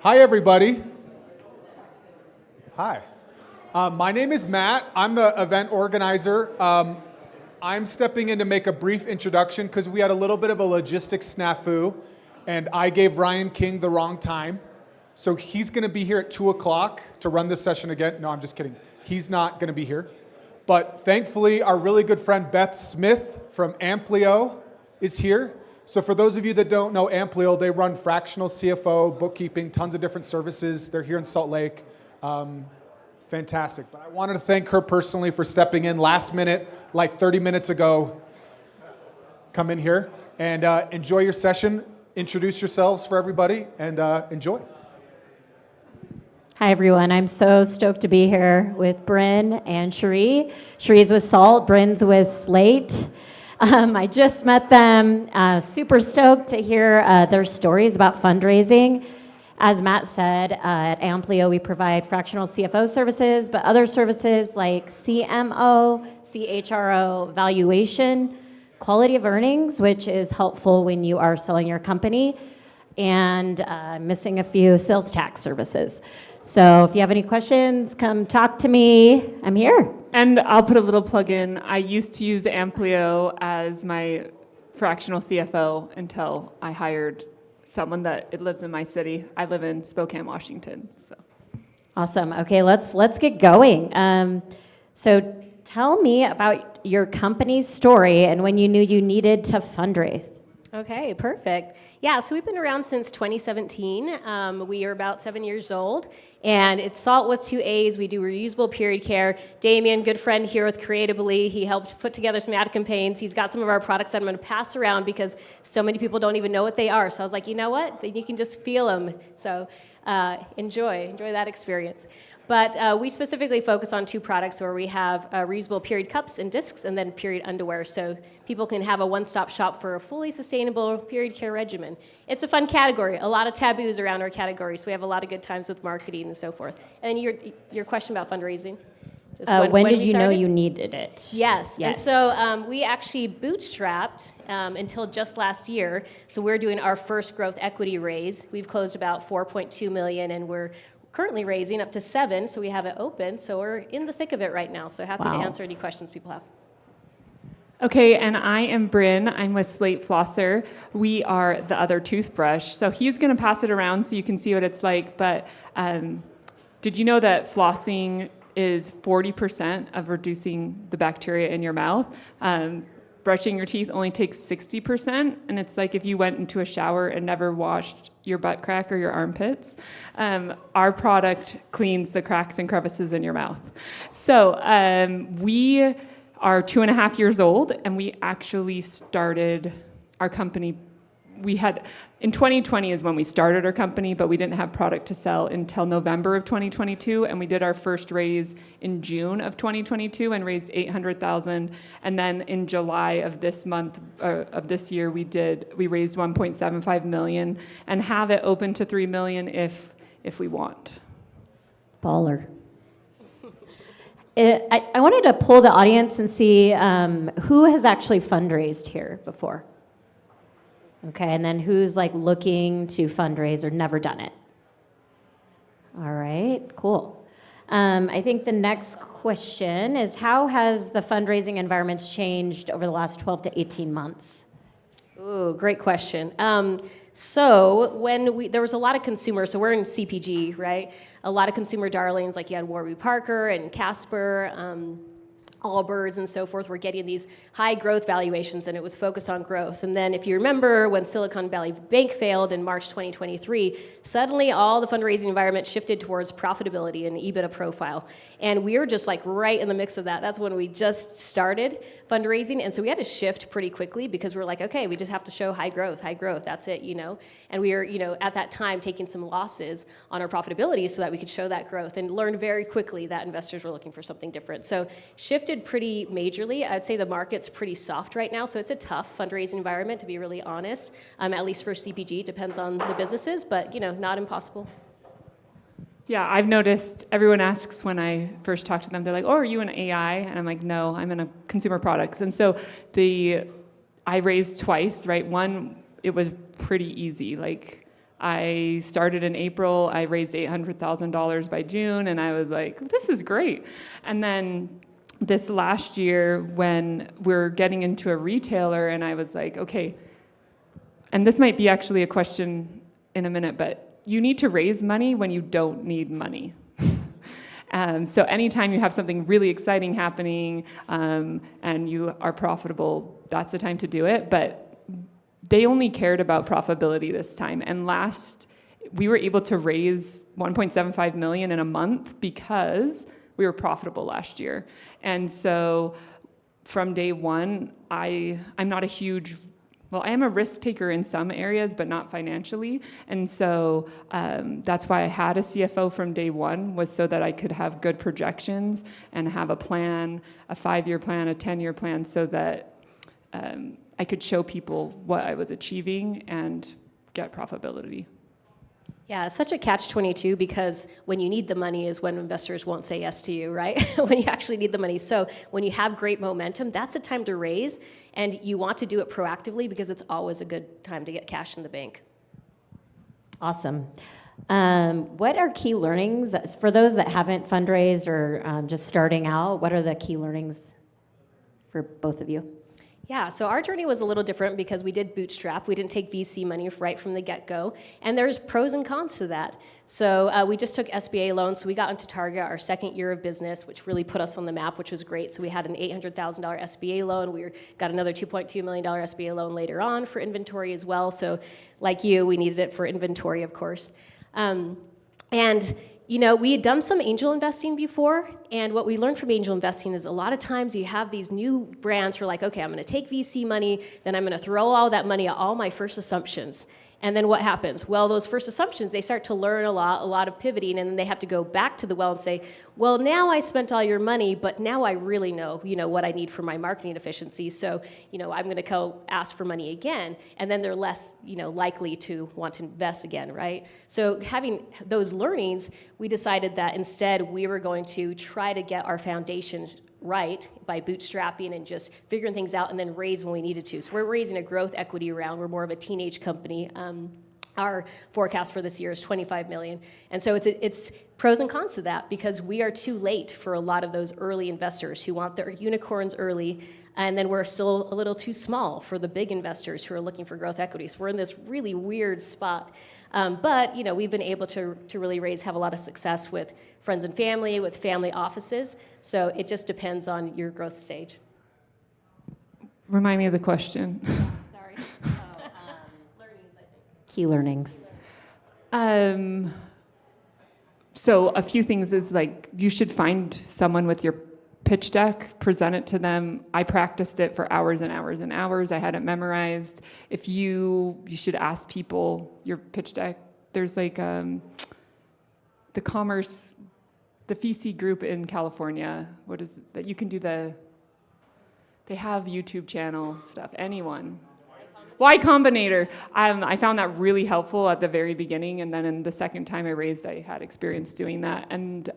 Hi, everybody. Hi. My name is Matt. I'm the event organizer. I'm stepping in to make a brief introduction because we had a little bit of a logistics snafu, and I gave Ryan King the wrong time. So he's going to be here at 2 o'clock to run this session again. No, I'm just kidding. He's not going to be here. But thankfully, our really good friend Beth Smith from Amplio is here. So for those of you that don't know Amplio, they run fractional CFO, bookkeeping, tons of different services. They're here in Salt Lake. Fantastic. But I wanted to thank her personally for stepping in last minute, like 30 minutes ago. Come in here and enjoy your session. Introduce yourselves for everybody and enjoy. Hi, everyone. I'm so stoked to be here with Brynn and Cherie. Cherie's with Salt, Brynn's with Slate. I just met them. Super stoked to hear their stories about fundraising. As Matt said, at Amplio, we provide fractional CFO services, but other services like CMO, CHRO, valuation, quality of earnings, which is helpful when you are selling your company, and missing a few sales tax services. So if you have any questions, come talk to me. I'm here. And I'll put a little plug in. I used to use Amplio as my fractional CFO until I hired someone that lives in my city. I live in Spokane, Washington. So Awesome. Okay, let's get going. So tell me about your company's story and when you knew you needed to fundraise. Okay, perfect. Yeah, so we've been around since 2017. We are about 7 years old, and it's Salt with 2 A's. We do reusable period care. Damien, good friend here with Creatively, he helped put together some ad campaigns. He's got some of our products that I'm going to pass around because so many people don't even know what they are. So I was like, you know what? Then you can just feel them. So enjoy that experience. But we specifically focus on 2 products where we have reusable period cups and discs and then period underwear, so people can have a one-stop shop for a fully sustainable period care regimen. It's a fun category, a lot of taboos around our category, so we have a lot of good times with marketing and so forth. And your question about fundraising? Just when did you know you needed it? Yes. And so we actually bootstrapped until just last year, so we're doing our first growth equity raise. We've closed about $4.2 million, and we're currently raising up to 7, so we have it open. So we're in the thick of it right now. So happy to answer any questions people have. okay, and I am Brynn. I'm with Slate Flosser. We are the other toothbrush. So he's going to pass it around so you can see what it's like. But did you know that flossing is 40% of reducing the bacteria in your mouth? Brushing your teeth only takes 60%, and it's like if you went into a shower and never washed your butt crack or your armpits. Our product cleans the cracks and crevices in your mouth. So we are 2.5 years old, and we actually started our company. In 2020 is when we started our company, but we didn't have product to sell until November of 2022, and we did our first raise in June of 2022 and raised $800,000. And then in July of this year, we raised $1.75 million and have it open to $3 million if we want. Baller. I wanted to poll the audience and see who has actually fundraised here before. Okay, and then who's like looking to fundraise or never done it? All right, cool. I think the next question is, how has the fundraising environment changed over the last 12 to 18 months? Ooh, great question. So when there was a lot of consumers, so we're in CPG, right? A lot of consumer darlings, like you had Warby Parker and Casper, Allbirds and so forth, were getting these high growth valuations, and it was focused on growth. And then if you remember when Silicon Valley Bank failed in March 2023, suddenly all the fundraising environment shifted towards profitability and EBITDA profile. And we were just like right in the mix of that. That's when we just started fundraising. And so we had to shift pretty quickly because we're like, okay, we just have to show high growth, that's it, And we were, at that time taking some losses on our profitability so that we could show that growth, and learned very quickly that investors were looking for something different. So shifted pretty majorly. I'd say the market's pretty soft right now, so it's a tough fundraising environment, to be really honest, at least for CPG. Depends on the businesses, but not impossible. Yeah, I've noticed everyone asks when I first talk to them, they're like, oh, are you in AI? And I'm like, no, I'm in a consumer products. And so I raised twice, right? One, it was pretty easy. Like I started in April, I raised $800,000 by June, and I was like, this is great. And then this last year, when we're getting into a retailer, and I was like, okay, and this might be actually a question in a minute, but you need to raise money when you don't need money. So anytime you have something really exciting happening and you are profitable, that's the time to do it. But they only cared about profitability this time. And we were able to raise $1.75 million in a month because we were profitable last year. And so from day one, I'm not a huge, well, I am a risk taker in some areas, but not financially. And so that's why I had a CFO from day one, was so that I could have good projections and have a plan, a 5-year plan, a 10-year plan, so that I could show people what I was achieving and get profitability. Yeah, it's such a catch-22 because when you need the money is when investors won't say yes to you, right? When you actually need the money. So when you have great momentum, that's the time to raise, and you want to do it proactively because it's always a good time to get cash in the bank. Awesome. What are key learnings for those that haven't fundraised or just starting out? What are the key learnings for both of you? Yeah, so our journey was a little different because we did bootstrap. We didn't take VC money right from the get-go, and there's pros and cons to that. So we just took SBA loans, so we got into Target our second year of business, which really put us on the map, which was great. So we had an $800,000 SBA loan. We got another $2.2 million SBA loan later on for inventory as well. So like you, we needed it for inventory, of course. And you know, we had done some angel investing before, and what we learned from angel investing is a lot of times you have these new brands who are like, okay, I'm going to take VC money, then I'm going to throw all that money at all my first assumptions. And then what happens? Well, those first assumptions, they start to learn a lot of pivoting, and then they have to go back to the well and say, well, now I spent all your money, but now I really know, what I need for my marketing efficiency. So, I'm going to go ask for money again, and then they're less, likely to want to invest again, right? So having those learnings, we decided that instead we were going to try to get our foundation right by bootstrapping and just figuring things out and then raise when we needed to. So we're raising a growth equity round. We're more of a teenage company. Our forecast for this year is $25 million. And so it's pros and cons to that because we are too late for a lot of those early investors who want their unicorns early, and then we're still a little too small for the big investors who are looking for growth equity. So we're in this really weird spot. But we've been able to really have a lot of success with friends and family, with family offices. So it just depends on your growth stage. Remind me of the question. Sorry. Learnings, I think. Key learnings. So a few things is like you should find someone with your pitch deck, present it to them. I practiced it for hours and hours and hours. I had it memorized. If you should ask people your pitch deck. There's like the VC group in California. What is it that you can do they have YouTube channel stuff. Anyone. Y Combinator. I found that really helpful at the very beginning, and then in the second time I raised, I had experience doing that. And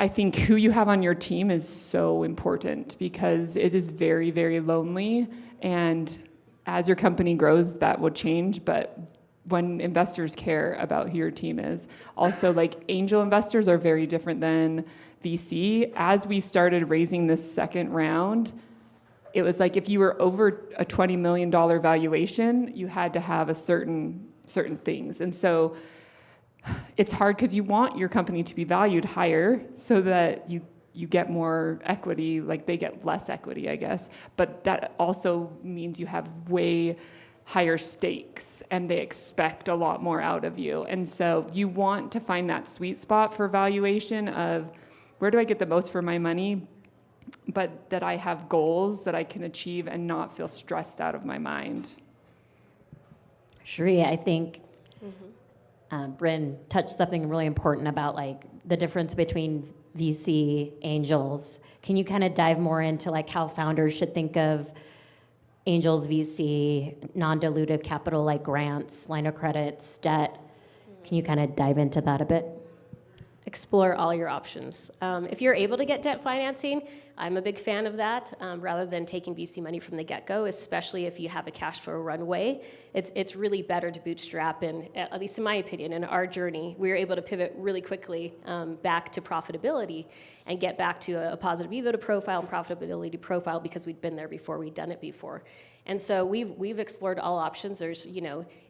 I think who you have on your team is so important because it is very, very lonely. And as your company grows, that will change. But when investors care about who your team is, also like angel investors are very different than VC. As we started raising this second round, it was like if you were over a $20 million valuation, you had to have a certain things. And so it's hard because you want your company to be valued higher so that you get more equity, like they get less equity, I guess. But that also means you have way higher stakes and they expect a lot more out of you. And so you want to find that sweet spot for valuation of where do I get the most for my money, but that I have goals that I can achieve and not feel stressed out of my mind. Cherie, I think Brynn touched something really important about like the difference between VC angels. Can you kind of dive more into like how founders should think of angels, VC, non-dilutive capital like grants, line of credits, debt? Can you kind of dive into that a bit? Explore all your options. If you're able to get debt financing, I'm a big fan of that, rather than taking VC money from the get-go, especially if you have a cash flow runway. It's really better to bootstrap, and at least in my opinion, in our journey, we were able to pivot really quickly back to profitability and get back to a positive EBITDA profile and profitability profile because we'd been there before, we'd done it before. And so we've explored all options. There's,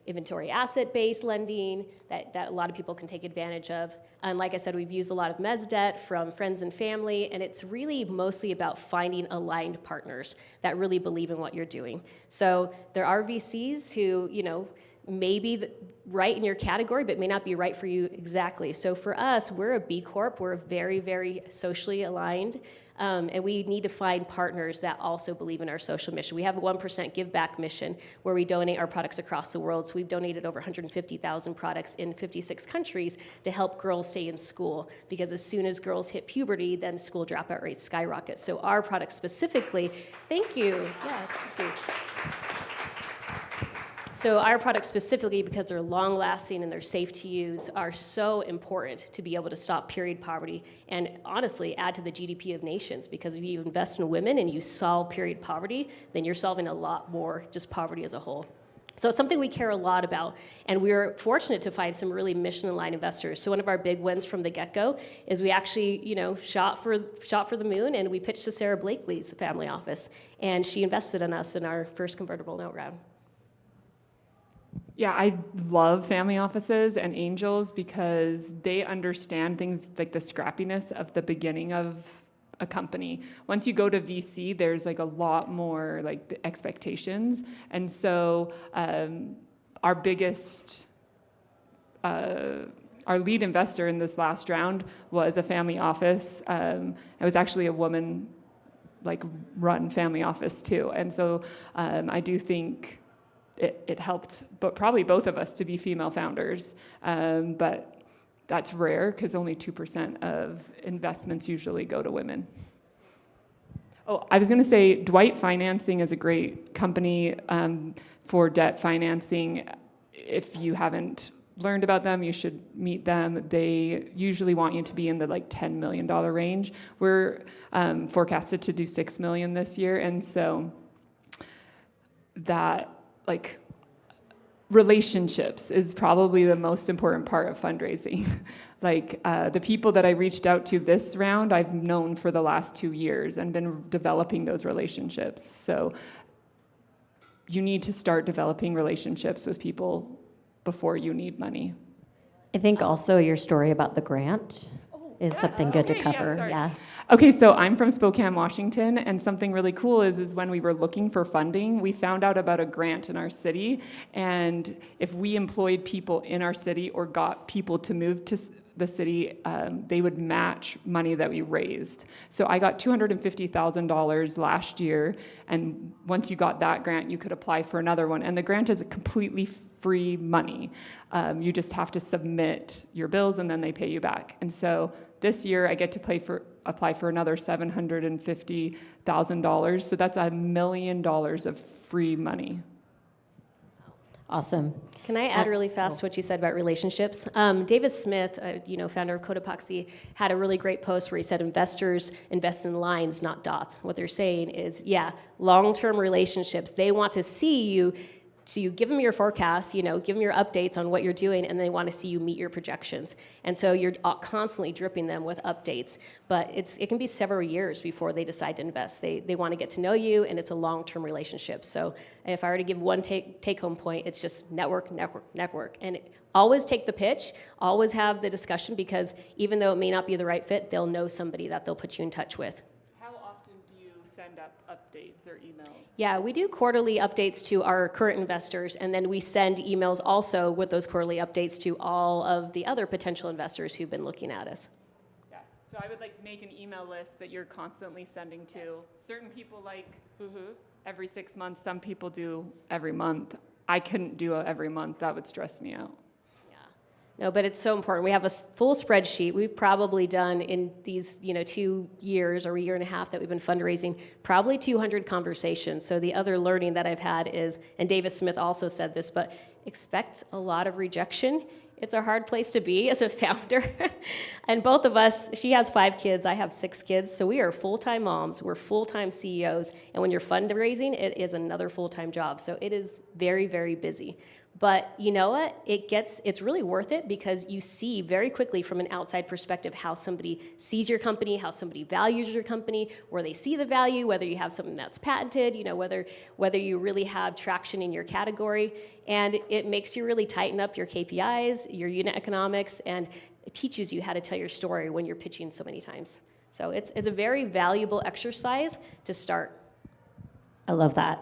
inventory asset-based lending that a lot of people can take advantage of. And like I said, we've used a lot of mezz debt from friends and family, and it's really mostly about finding aligned partners that really believe in what you're doing. So there are VCs who, may be right in your category, but may not be right for you exactly. So for us, we're a B Corp. We're very, very socially aligned. And we need to find partners that also believe in our social mission. We have a 1% give back mission where we donate our products across the world. So we've donated over 150,000 products in 56 countries to help girls stay in school, because as soon as girls hit puberty, then school dropout rates skyrocket. So our products specifically, thank you. Yes, thank you. So our products specifically, because they're long-lasting and they're safe to use, are so important to be able to stop period poverty and honestly add to the GDP of nations, because if you invest in women and you solve period poverty, then you're solving a lot more just poverty as a whole. So it's something we care a lot about, and we were fortunate to find some really mission-aligned investors. So one of our big wins from the get-go is we actually, shot for the moon, and we pitched to Sarah Blakely's family office, and she invested in us in our first convertible note round. Yeah, I love family offices and angels because they understand things like the scrappiness of the beginning of a company. Once you go to VC, there's like a lot more like the expectations. And so our lead investor in this last round was a family office. It was actually a woman run family office too. And so I do think it helped, but probably both of us to be female founders. But that's rare because only 2% of investments usually go to women. Oh, I was going to say Dwight Financing is a great company for debt financing. If you haven't learned about them, you should meet them. They usually want you to be in the $10 million range. We're forecasted to do $6 million this year, and so that relationships is probably the most important part of fundraising. The people that I reached out to this round, I've known for the last 2 years and been developing those relationships. So you need to start developing relationships with people before you need money. I think also your story about the grant is something good to cover. Yeah. Okay, so I'm from Spokane, Washington, and something really cool is when we were looking for funding, we found out about a grant in our city, and if we employed people in our city or got people to move to the city, they would match money that we raised. So I got $250,000 last year, and once you got that grant, you could apply for another one, and the grant is completely free money. You just have to submit your bills, and then they pay you back. And so this year, I get to apply for another $750,000. So that's $1 million of free money. Awesome. Can I add really fast to what you said about relationships? David Smith, founder of Code Epoxy, had a really great post where he said investors invest in lines, not dots. What they're saying is, long-term relationships. They want to see you. So you give them your forecast, give them your updates on what you're doing, and they want to see you meet your projections. And so you're constantly dripping them with updates. But it can be several years before they decide to invest. They want to get to know you, and it's a long-term relationship. So if I were to give one take-home point, it's just network. And always take the pitch, always have the discussion, because even though it may not be the right fit, they'll know somebody that they'll put you in touch with. How often do you send up updates or emails? Yeah, we do quarterly updates to our current investors, and then we send emails also with those quarterly updates to all of the other potential investors who've been looking at us. Yeah, so I would make an email list that you're constantly sending to. Yes. Certain people every 6 months, some people do every month. I couldn't do every month, that would stress me out. No, but it's so important. We have a full spreadsheet. We've probably done in these 2 years or a year and a half that we've been fundraising, probably 200 conversations. So the other learning that I've had is, and David Smith also said this, but expect a lot of rejection. It's a hard place to be as a founder. And both of us, she has 5 kids, I have 6 kids, so we are full-time moms, we're full-time CEOs, and when you're fundraising, it is another full-time job. So it is very, very busy. But you know what? It's really worth it because you see very quickly from an outside perspective how somebody sees your company, how somebody values your company, where they see the value, whether you have something that's patented, whether you really have traction in your category. And it makes you really tighten up your KPIs, your unit economics, and it teaches you how to tell your story when you're pitching so many times. So it's a very valuable exercise to start. I love that.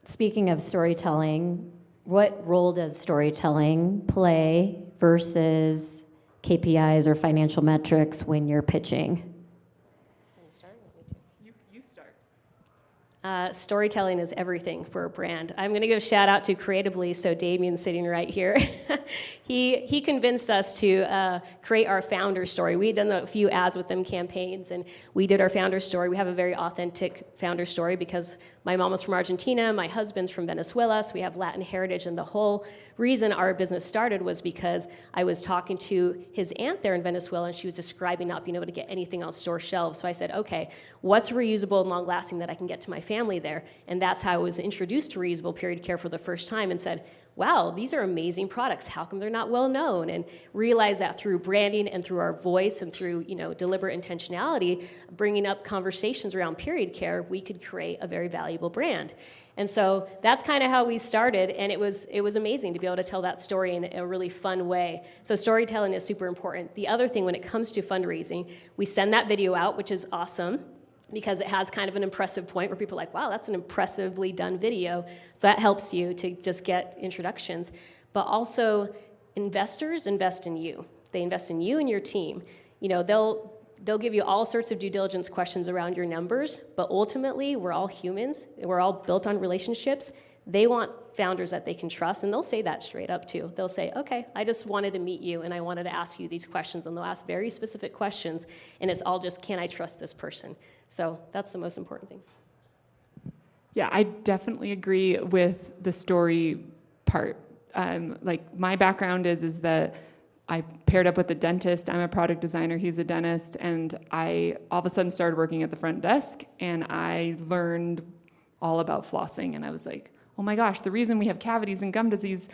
Speaking of storytelling, what role does storytelling play versus KPIs or financial metrics when you're pitching? You start. Storytelling is everything for a brand. I'm going to give a shout out to Creatively, so Damien's sitting right here. He convinced us to create our founder story. We had done a few ads with them, campaigns, and we did our founder story. We have a very authentic founder story because my mom was from Argentina, my husband's from Venezuela, so we have Latin heritage, and the whole reason our business started was because I was talking to his aunt there in Venezuela, and she was describing not being able to get anything on store shelves. So I said, okay, what's reusable and long-lasting that I can get to my family there? And that's how I was introduced to reusable period care for the first time and said, wow, these are amazing products. How come they're not well known? And realize that through branding and through our voice and through deliberate intentionality, bringing up conversations around period care, we could create a very valuable brand. And so that's kind of how we started, and it was amazing to be able to tell that story in a really fun way. So storytelling is super important. The other thing when it comes to fundraising, we send that video out, which is awesome, because it has kind of an impressive point where people are like, wow, that's an impressively done video. So that helps you to just get introductions. But also, investors invest in you. They invest in you and your team. They'll give you all sorts of due diligence questions around your numbers, but ultimately, we're all humans. We're all built on relationships. They want founders that they can trust, and they'll say that straight up too. They'll say, okay, I just wanted to meet you, and I wanted to ask you these questions, and they'll ask very specific questions, and it's all just, can I trust this person? So that's the most important thing. Yeah, I definitely agree with the story part. Like my background is that I paired up with a dentist. I'm a product designer. He's a dentist. And I all of a sudden started working at the front desk, and I learned all about flossing. And I was like, oh my gosh, the reason we have cavities and gum disease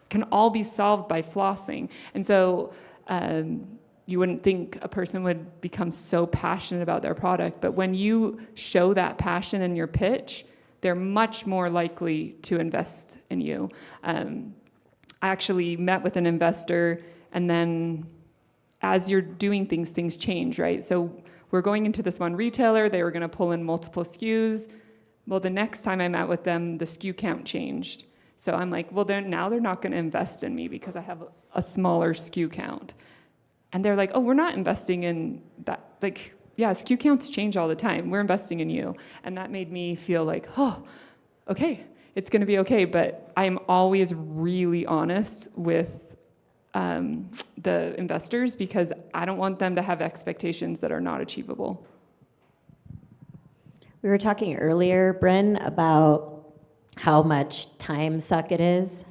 can all be solved by flossing. And so you wouldn't think a person would become so passionate about their product, but when you show that passion in your pitch, they're much more likely to invest in you. I actually met with an investor, and then as you're doing things change, right? So we're going into this one retailer, they were gonna pull in multiple SKUs. Well, the next time I met with them, the SKU count changed. So I'm like, well, now they're not gonna invest in me because I have a smaller SKU count. And they're like, oh, we're not investing in that. Like, yeah, SKU counts change all the time. We're investing in you. And that made me feel like, oh, okay, it's going to be okay. But I'm always really honest with the investors because I don't want them to have expectations that are not achievable. We were talking earlier, Brynn, about how much time suck it is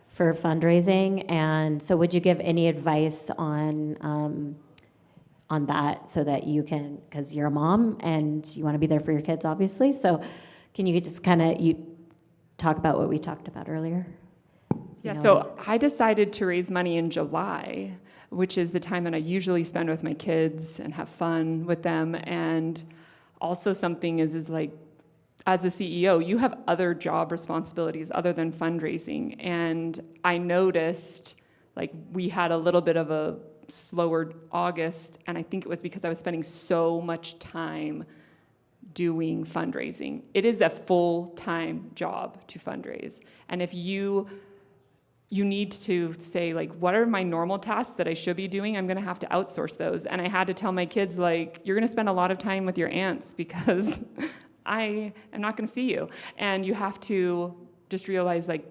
for fundraising, and so would you give any advice on that so that you can, because you're a mom and you want to be there for your kids, obviously. So, can you just kind of talk about what we talked about earlier? Yeah. So I decided to raise money in July, which is the time that I usually spend with my kids and have fun with them, and also something is like, as a CEO, you have other job responsibilities other than fundraising. And I noticed, like, we had a little bit of a slower August, and I think it was because I was spending so much time doing fundraising. It is a full-time job to fundraise. And if you need to say, like, what are my normal tasks that I should be doing? I'm gonna have to outsource those. And I had to tell my kids, like, you're gonna spend a lot of time with your aunts because I am not going to see you. And you have to just realize, like,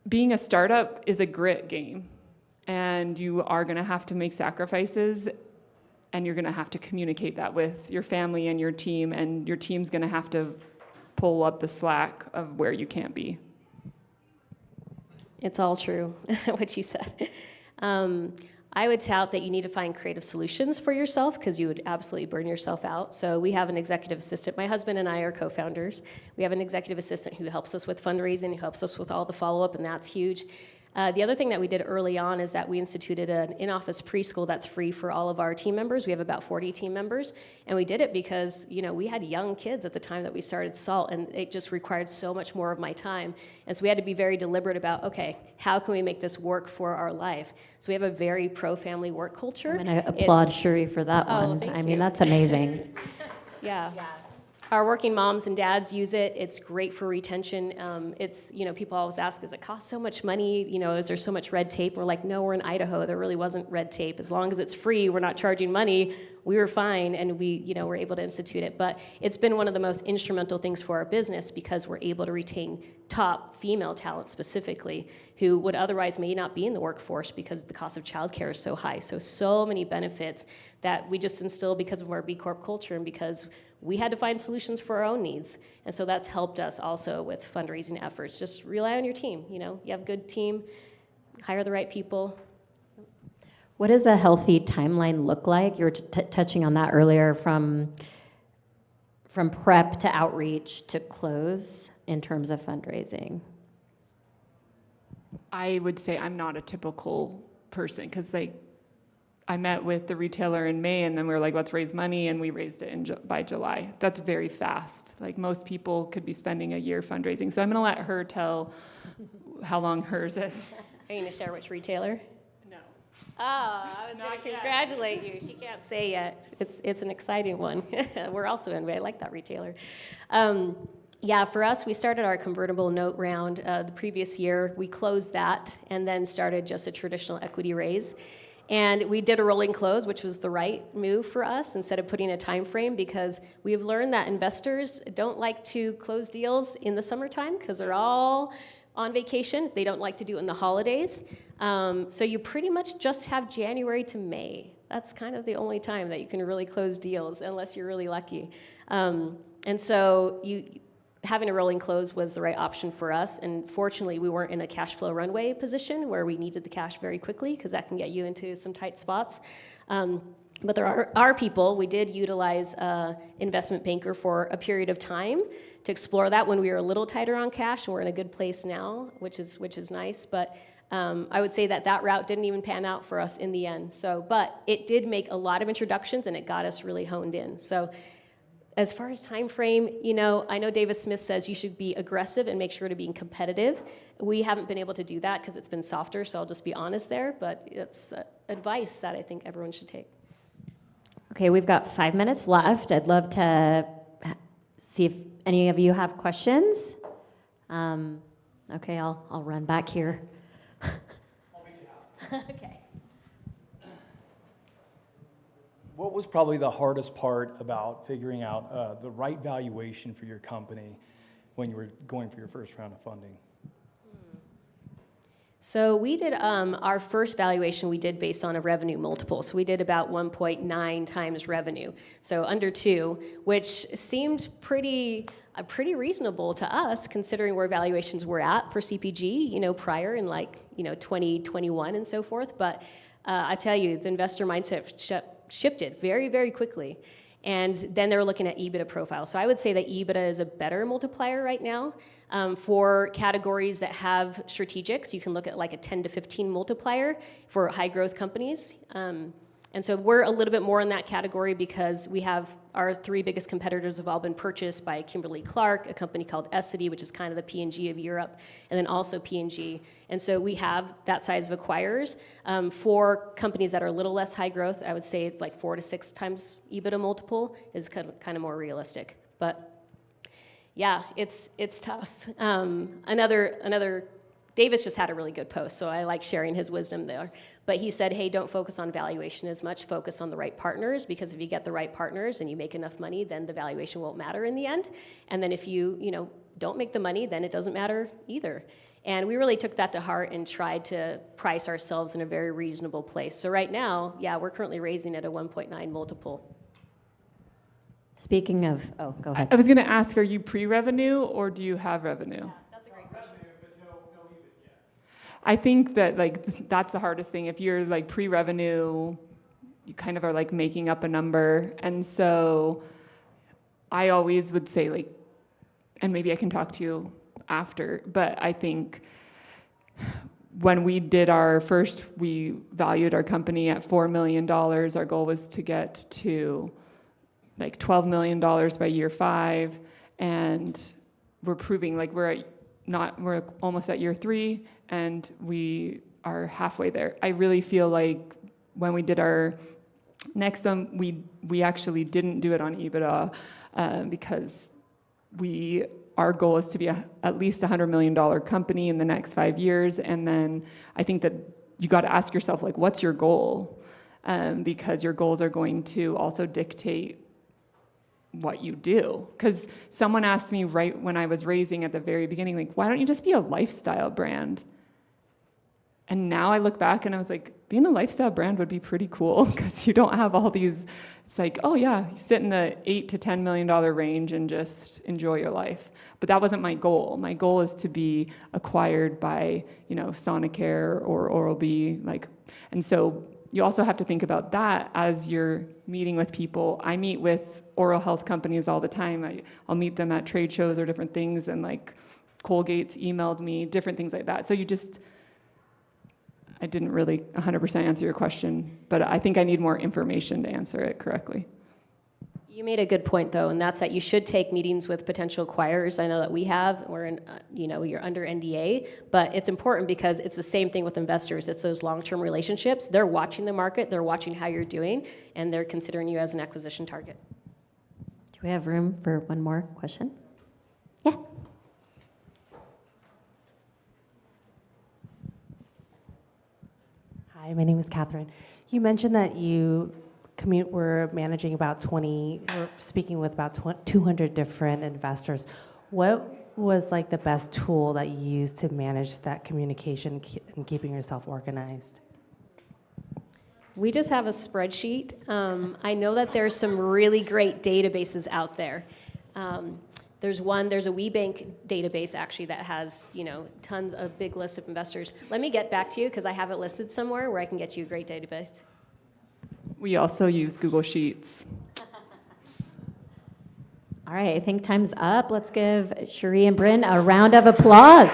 being a startup is a grit game. And you are going to have to make sacrifices, and you're going to have to communicate that with your family and your team, and your team's going to have to pull up the slack of where you can't be. It's all true, what you said. I would tout that you need to find creative solutions for yourself because you would absolutely burn yourself out. So we have an executive assistant. My husband and I are co-founders. We have an executive assistant who helps us with fundraising, who helps us with all the follow-up, and that's huge. The other thing that we did early on is that we instituted an in-office preschool that's free for all of our team members. We have about 40 team members, and we did it because we had young kids at the time that we started SALT, and it just required so much more of my time. And so we had to be very deliberate about, okay, how can we make this work for our life? So we have a very pro-family work culture. I'm going to applaud Cherie for that one. thank I mean, you. that's amazing. Yeah. Our working moms and dads use it. It's great for retention. People always ask, does it cost so much money? Is there so much red tape? We're like, no, we're in Idaho. There really wasn't red tape. As long as it's free, we're not charging money. We were fine, and we were able to institute it. But it's been one of the most instrumental things for our business because we're able to retain top female talent specifically who would otherwise may not be in the workforce because the cost of childcare is so high. So many benefits that we just instill because of our B Corp culture and because we had to find solutions for our own needs. And so that's helped us also with fundraising efforts. Just rely on your team. You have a good team, hire the right people. What does a healthy timeline look like? You were touching on that earlier, from prep to outreach to close in terms of fundraising. I would say I'm not a typical person because I met with the retailer in May and then we were like, let's raise money, and we raised it by July. That's very fast. Like most people could be spending a year fundraising. So I'm gonna let her tell how long hers is. Are you gonna share which retailer? No. Oh, I was going to congratulate you. She can't say yet. It's an exciting one. We're also in. I like that retailer. For us, we started our convertible note round the previous year. We closed that and then started just a traditional equity raise. And we did a rolling close, which was the right move for us instead of putting a time frame, because we've learned that investors don't like to close deals in the summertime because they're all on vacation. They don't like to do it in the holidays. So you pretty much just have January to May. That's kind of the only time that you can really close deals unless you're really lucky. And so having a rolling close was the right option for us. And fortunately, we weren't in a cash flow runway position where we needed the cash very quickly, because that can get you into some tight spots. But there are people. We did utilize investment banker for a period of time to explore that when we were a little tighter on cash, and we're in a good place now, which is nice. But I would say that route didn't even pan out for us in the end. But it did make a lot of introductions, and it got us really honed in. So as far as time frame, I know David Smith says you should be aggressive and make sure to be competitive. We haven't been able to do that because it's been softer, so I'll just be honest there. But it's advice that I think everyone should take. Okay, we've got 5 minutes left. I'd love to see if any of you have questions. Okay, I'll run back here. I'll meet you out. Okay. What was probably the hardest part about figuring out the right valuation for your company when you were going for your first round of funding? So we did our first valuation we did based on a revenue multiple. So we did about 1.9 times revenue, so under 2, which seemed pretty reasonable to us considering where valuations were at for CPG, prior in 2021 and so forth. But I tell you, the investor mindset shifted very, very quickly. And then they were looking at EBITDA profile. So I would say that EBITDA is a better multiplier right now. For categories that have strategics, you can look at like a 10 to 15 multiplier for high growth companies. And so we're a little bit more in that category because we have our 3 biggest competitors have all been purchased by Kimberly-Clark, a company called Essity, which is kind of the P&G of Europe, and then also P&G. And so we have that size of acquirers. For companies that are a little less high growth, I would say it's like 4 to 6 times EBITDA multiple is kind of more realistic. But yeah, it's tough. Another Davis just had a really good post, so I like sharing his wisdom there. But he said, hey, don't focus on valuation as much, focus on the right partners, because if you get the right partners and you make enough money, then the valuation won't matter in the end. And then if you don't make the money, then it doesn't matter either. And we really took that to heart and tried to price ourselves in a very reasonable place. So right now, yeah, we're currently raising at a 1.9 multiple. Speaking of, go ahead. I was going to ask, are you pre-revenue or do you have revenue? I think that like that's the hardest thing. If you're like pre-revenue, you kind of are like making up a number. And so I always would say like, and maybe I can talk to you after, but I think when we did we valued our company at $4 million. Our goal was to get to like $12 million by year 5. And we're proving like we're almost at year 3 and we are halfway there. I really feel like when we did our next one, we actually didn't do it on EBITDA because our goal is to be at least $100 million company in the next 5 years. And then I think that you got to ask yourself, like, what's your goal? Because your goals are going to also dictate what you do. Because someone asked me right when I was raising at the very beginning, like, why don't you just be a lifestyle brand? And now I look back and I was like, being a lifestyle brand would be pretty cool because you don't have all these, it's like, oh yeah, you sit in the $8 to $10 million range and just enjoy your life. But that wasn't my goal. My goal is to be acquired by, Sonicare or Oral-B, and so you also have to think about that as you're meeting with people. I meet with oral health companies all the time. I'll meet them at trade shows or different things, and like Colgate's emailed me, different things like that. So I didn't really 100% answer your question, but I think I need more information to answer it correctly. You made a good point, though, and that's that you should take meetings with potential acquirers. I know that we have. We're in, you're under NDA, but it's important because it's the same thing with investors. It's those long-term relationships. They're watching the market, they're watching how you're doing, and they're considering you as an acquisition target. Do we have room for one more question? Yeah. Hi, my name is Catherine. You mentioned that you were managing about 20, or speaking with about 200 different investors. What was like the best tool that you used to manage that communication and keeping yourself organized? We just have a spreadsheet. I know that there's some really great databases out there. There's a WeBank database actually that has, tons of big lists of investors. Let me get back to you because I have it listed somewhere where I can get you a great database. We also use Google Sheets. All right, I think time's up. Let's give Cherie and Brynn a round of applause.